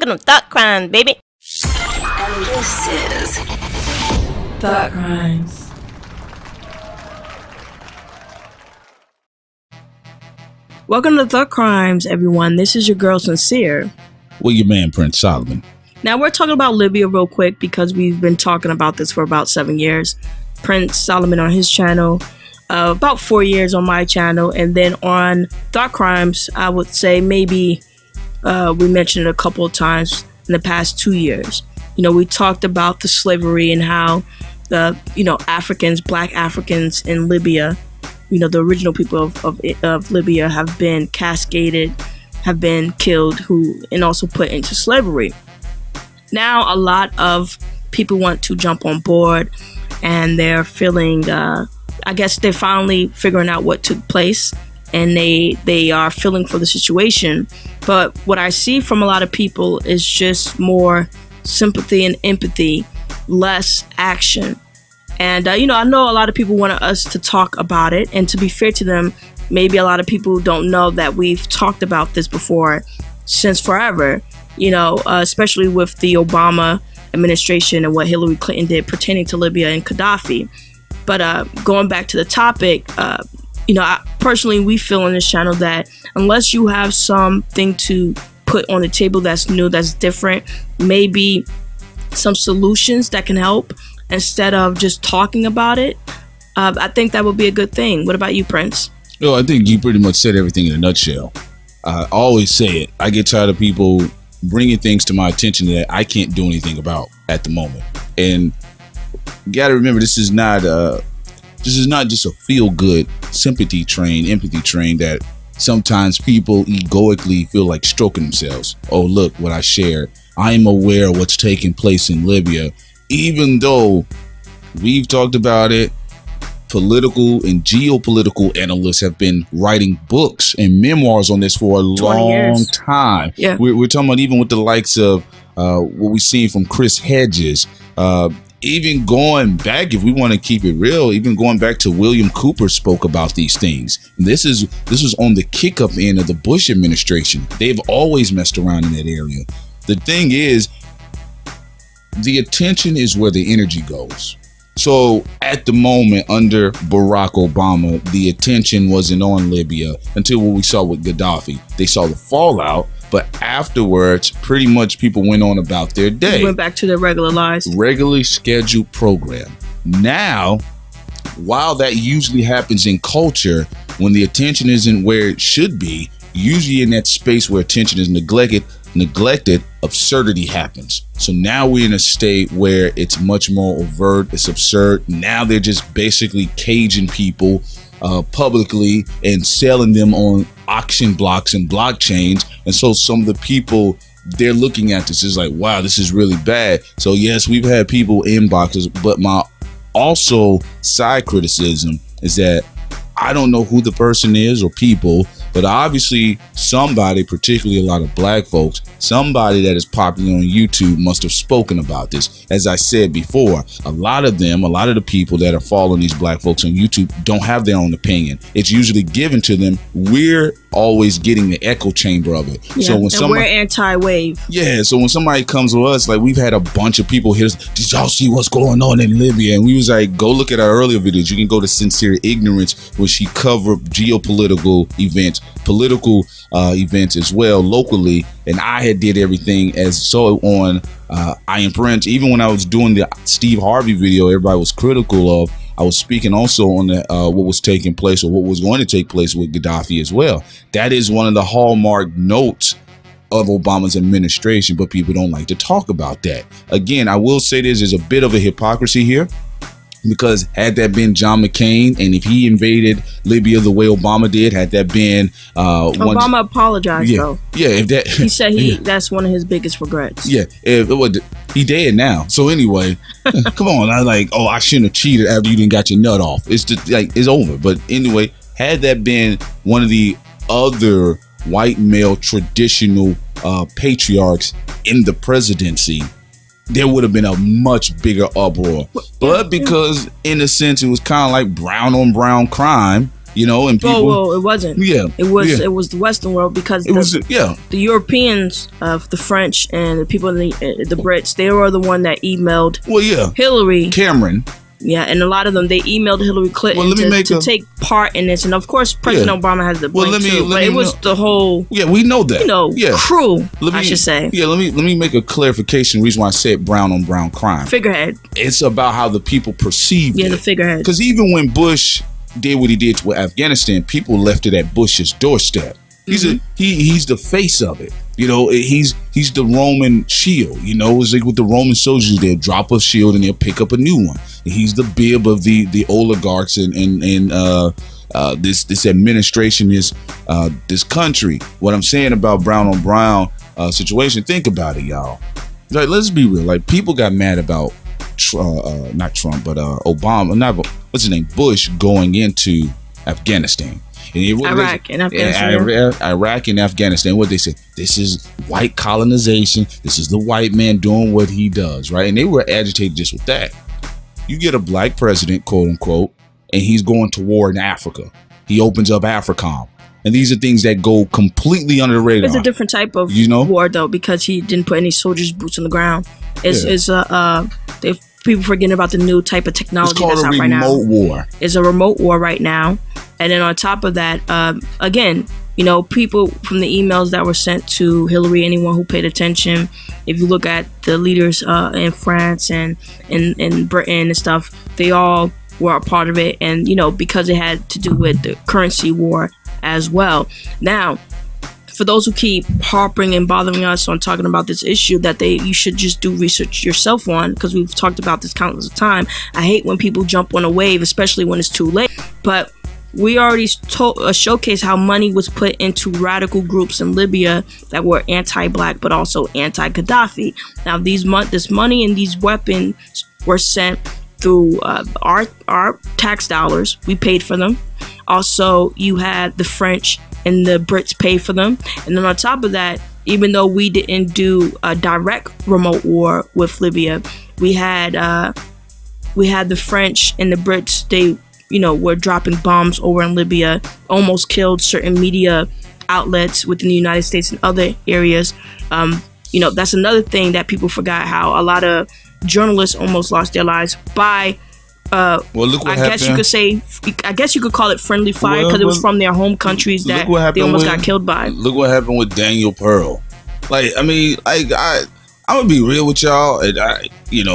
Welcome to Thought Crimez, baby. And this is Thought Crimez. Welcome to Thought Crimez, everyone. This is your girl, Sincere. Well, your man, Prince Solomon. Now, we're talking about Libya real quick because we've been talking about this for about 7 years. Prince Solomon on his channel, about 4 years on my channel, and then on Thought Crimez, I would say maybe we mentioned it a couple of times in the past 2 years. You know, we talked about the slavery and how the, Africans, black Africans in Libya, the original people of Libya have been cascaded, have been killed, and also put into slavery. Now, a lot of people want to jump on board, and they're feeling, I guess they're finally figuring out what took place, and they are feeling for the situation. But what I see from a lot of people is just more sympathy and empathy, less action. And, I know a lot of people want us to talk about it. And to be fair to them, maybe a lot of people don't know that we've talked about this before since forever, especially with the Obama administration and what Hillary Clinton did pertaining to Libya and Gaddafi. But going back to the topic, personally, we feel on this channel that unless you have something to put on the table that's new, that's different, maybe some solutions that can help instead of just talking about it, I think that would be a good thing. What about you, Prince? I think you pretty much said everything in a nutshell. I always say it. I get tired of people bringing things to my attention that I can't do anything about at the moment. And you got to remember, this is not just a feel-good empathy train that sometimes people egoically feel like stroking themselves. Oh, look what I shared. I am aware of what's taking place in Libya, even though we've talked about it. Political and geopolitical analysts have been writing books and memoirs on this for a long time. Yeah. We're talking about even with the likes of what we've seen from Chris Hedges, even going back, if we want to keep it real, even going back to William Cooper spoke about these things. And this was on the kick-up end of the Bush administration. They've always messed around in that area. The thing is, the attention is where the energy goes. So at the moment under Barack Obama, the attention wasn't on Libya until what we saw with Gaddafi. They saw the fallout, but afterwards, pretty much people went on about their day. Went back to their regularly scheduled program. Now, while that usually happens in culture, when the attention isn't where it should be, usually in that space where attention is neglected, absurdity happens. So now we're in a state where it's much more overt, it's absurd. Now they're just basically caging people publicly and selling them on auction blocks and blockchains. And so some of the people, they're looking at this is like, wow, this is really bad. So yes, we've had people inboxes, but my also side criticism is that I don't know who the person is or people, but obviously somebody, particularly a lot of black folks, somebody that is popular on YouTube must have spoken about this. As I said before, a lot of the people that are following these black folks on YouTube don't have their own opinion. It's usually given to them. We're always getting the echo chamber of it. Yeah, so when we're anti-wave. Yeah, so when somebody comes to us, like we've had a bunch of people hit us, did y'all see what's going on in Libya? And we was like, go look at our earlier videos. You can go to Sincere Ignorance, where she covered geopolitical events, political events as well locally, and I had did everything as so on I Am Prince. Even when I was doing the Steve Harvey video, everybody was critical of. I was speaking also on the, what was taking place or what was going to take place with Gaddafi as well. That is one of the hallmark notes of Obama's administration, but people don't like to talk about that. Again, I will say there's a bit of a hypocrisy here. Because had that been John McCain, and if he invaded Libya the way Obama did, had that been Obama apologized though. Yeah, if that he said that's one of his biggest regrets. Yeah, he dead now. So anyway, come on, I shouldn't have cheated after you didn't got your nut off. It's just like it's over. But anyway, had that been one of the other white male traditional patriarchs in the presidency, there would have been a much bigger uproar. But because in a sense it was kind of like brown on brown crime, You know, and people. Well, it wasn't. Yeah, it was. yeah. It was the Western world because the Europeans, the French, and the people in the Brits, they were the one that emailed. Well, yeah, Hillary Cameron. Yeah, and a lot of them, they emailed Hillary Clinton to take part in this. And of course, President Obama has the blame too. But it was the whole... Yeah, we know that. Crew, I should say. Yeah, let me make a clarification. The reason why I said brown on brown crime. Figurehead. It's about how the people perceived it. Yeah, the figurehead. Because even when Bush did what he did with Afghanistan, people left it at Bush's doorstep. He's the face of it. You know, he's the Roman shield. You know, it's like with the Roman soldiers, they'll drop a shield and they'll pick up a new one. He's the bib of the oligarchs and this administration, this country. What I'm saying about brown on brown situation, think about it, y'all. Like, let's be real. Like, people got mad about not Trump, but Obama. What's his name? Bush going into Afghanistan. Iraq and Afghanistan. Iraq and Afghanistan. What they say? This is white colonization. This is the white man doing what he does, right? And they were agitated just with that. You get a black president, quote unquote, and he's going to war in Africa. He opens up AFRICOM. And these are things that go completely under the radar. It's a different type of war, though, because he didn't put any soldiers' boots on the ground. People forgetting about the new type of technology that's out right now. It's called a remote war. It's a remote war right now. And then on top of that, again, you know, people from the emails that were sent to Hillary, anyone who paid attention, if you look at the leaders in France and in Britain and stuff, they all were a part of it. And, you know, because it had to do with the currency war as well. Now, for those who keep harping and bothering us on talking about this issue that you should just do research yourself on, because we've talked about this countless of time. I hate when people jump on a wave, especially when it's too late. But we already showcased how money was put into radical groups in Libya that were anti-black but also anti-Gaddafi. Now, this money and these weapons were sent through our tax dollars. We paid for them. Also, you had the French and the Brits pay for them. And then on top of that, even though we didn't do a direct remote war with Libya, we had the French and the Brits. They, you know, were dropping bombs over in Libya, almost killed certain media outlets within the United States and other areas. You know, that's another thing that people forgot, how a lot of journalists almost lost their lives by well, look what happened. I guess you could call it friendly fire, because it was from their home countries that they almost got killed by. Look what happened with Daniel Pearl. Like, I mean, I'm gonna be real with y'all. And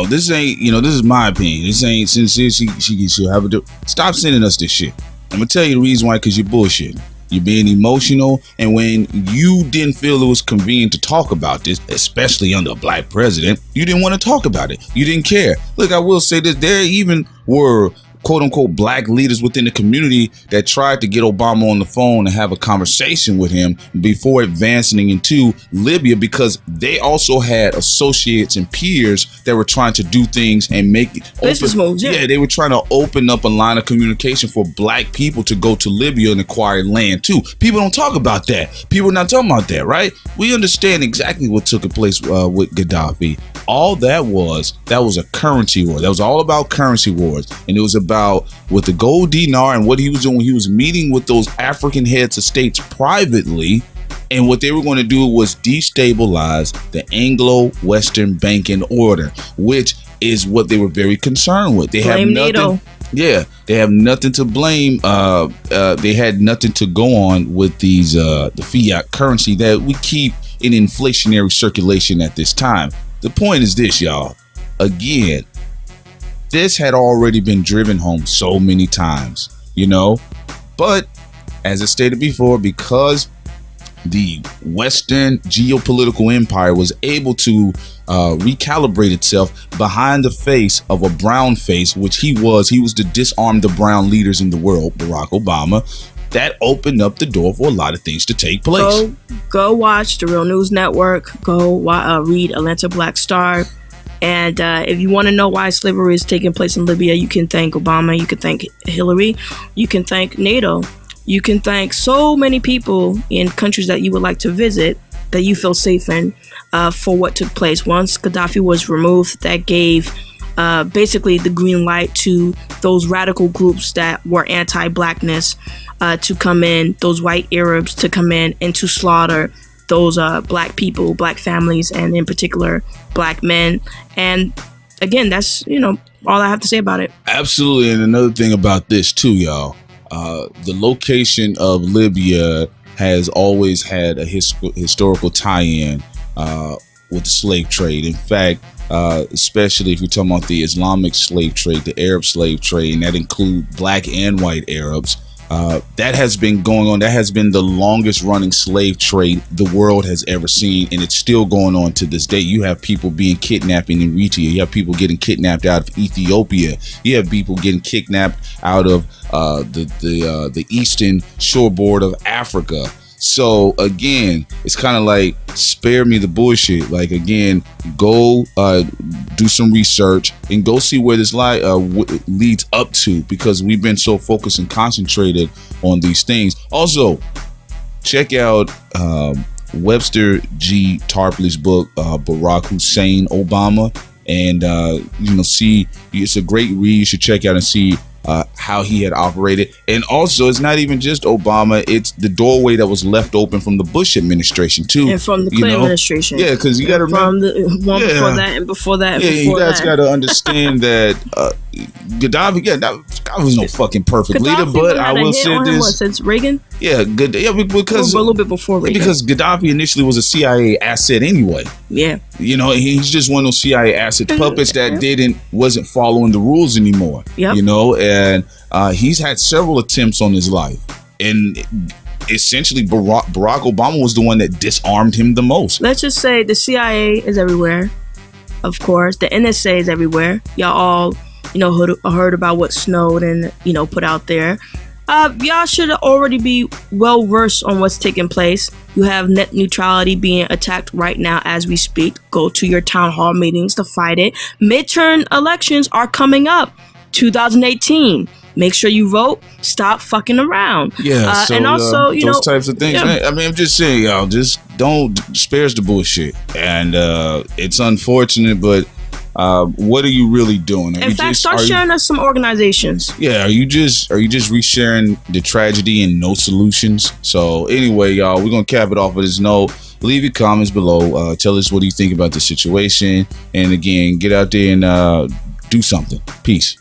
this ain't, this is my opinion. This ain't sincere. She'll have a stop sending us this shit. I'm gonna tell you the reason why, because you're bullshitting. You're being emotional, and when you didn't feel it was convenient to talk about this, especially under a black president, you didn't want to talk about it. You didn't care. Look, I will say this, there even were quote-unquote black leaders within the community that tried to get Obama on the phone and have a conversation with him before advancing into Libya, because they also had associates and peers that were trying to do things and make business moves. Yeah, they were trying to open up a line of communication for black people to go to Libya and acquire land too. People don't talk about that. People are not talking about that, right? We understand exactly what took place with Gaddafi. All that was a currency war. That was all about currency wars, and it was about with the gold dinar and what he was doing. He was meeting with those African heads of states privately, and what they were going to do was destabilize the Anglo-Western banking order, which is what they were very concerned with. They have nothing. NATO. Yeah, they have nothing to blame. They had nothing to go on with these the fiat currency that we keep in inflationary circulation at this time. The point is this, y'all. Again, this had already been driven home so many times, but as I stated before, because the Western geopolitical empire was able to recalibrate itself behind the face of a brown face, which he was to disarm the brown leaders in the world, Barack Obama. That opened up the door for a lot of things to take place. Go watch the Real News Network. Go read Atlanta Black Star. And if you want to know why slavery is taking place in Libya, you can thank Obama, you can thank Hillary, you can thank NATO, you can thank so many people in countries that you would like to visit that you feel safe in for what took place. Once Gaddafi was removed, that gave basically the green light to those radical groups that were anti-blackness to come in, those white Arabs to come in and to slaughter those black people, black families, and in particular black men. And again, that's, you know, all I have to say about it. Absolutely. And another thing about this too, y'all, the location of Libya has always had a historical tie-in with the slave trade. In fact, especially if you're talking about the Islamic slave trade, the Arab slave trade, and that include black and white Arabs, that has been going on. That has been the longest running slave trade the world has ever seen, and it's still going on to this day. You have people being kidnapped in Eritrea. You have people getting kidnapped out of Ethiopia. You have people getting kidnapped out of the eastern shoreboard of Africa. So again, it's kind of like, spare me the bullshit. Like, again, go do some research and go see where this leads up to, because we've been so focused and concentrated on these things. Also, check out Webster G. Tarpley's book, Barack Hussein Obama, and you know, see, it's a great read. You should check out and see how he had operated. And also, it's not even just Obama, it's the doorway that was left open from the Bush administration too, and from the Clinton administration. Yeah, because you got to remember from the one before that and before that. Yeah, you guys got to understand that Gaddafi, Gaddafi was no fucking perfect leader, but I will say this: since Reagan. Yeah, good. Yeah, because a little bit before Reagan. Because Gaddafi initially was a CIA asset anyway. Yeah, you know, he's just one of those CIA asset puppets that wasn't following the rules anymore. Yep. You know, and he's had several attempts on his life, and essentially Barack Obama was the one that disarmed him the most. Let's just say the CIA is everywhere, of course. The NSA is everywhere. Y'all all, you know, heard about what Snowden, you know, put out there. Y'all should already be well versed on what's taking place. You have net neutrality being attacked right now as we speak. Go to your town hall meetings to fight it. Midterm elections are coming up, 2018. Make sure you vote. Stop fucking around. Yeah, so, and also, you know, those types of things. Yeah. Man, I mean, I'm just saying, y'all, just don't spares the bullshit. And it's unfortunate, but what are you really doing? In fact, start sharing us some organizations. Yeah, are you just resharing the tragedy and no solutions? So anyway, y'all, we're gonna cap it off with this note. Leave your comments below. Tell us what do you think about the situation, and again, get out there and do something. Peace.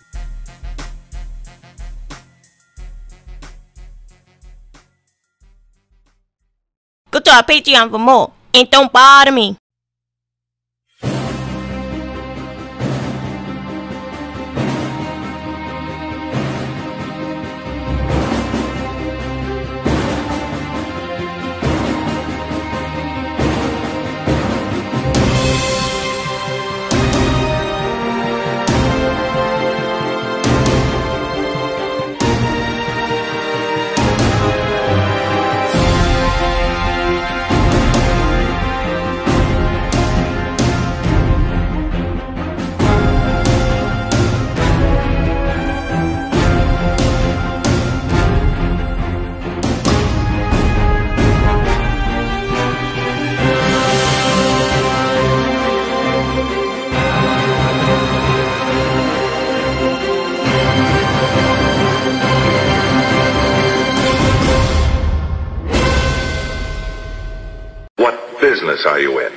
Go to our Patreon for more, and don't bother me. Business are you in?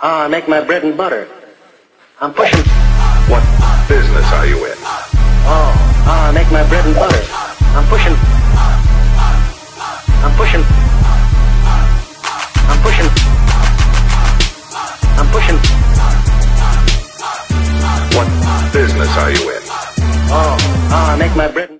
I make my bread and butter. I'm pushing. What business are you in? I make my bread and butter. I'm pushing. I'm pushing. I'm pushing. I'm pushing. What business are you in? I make my bread and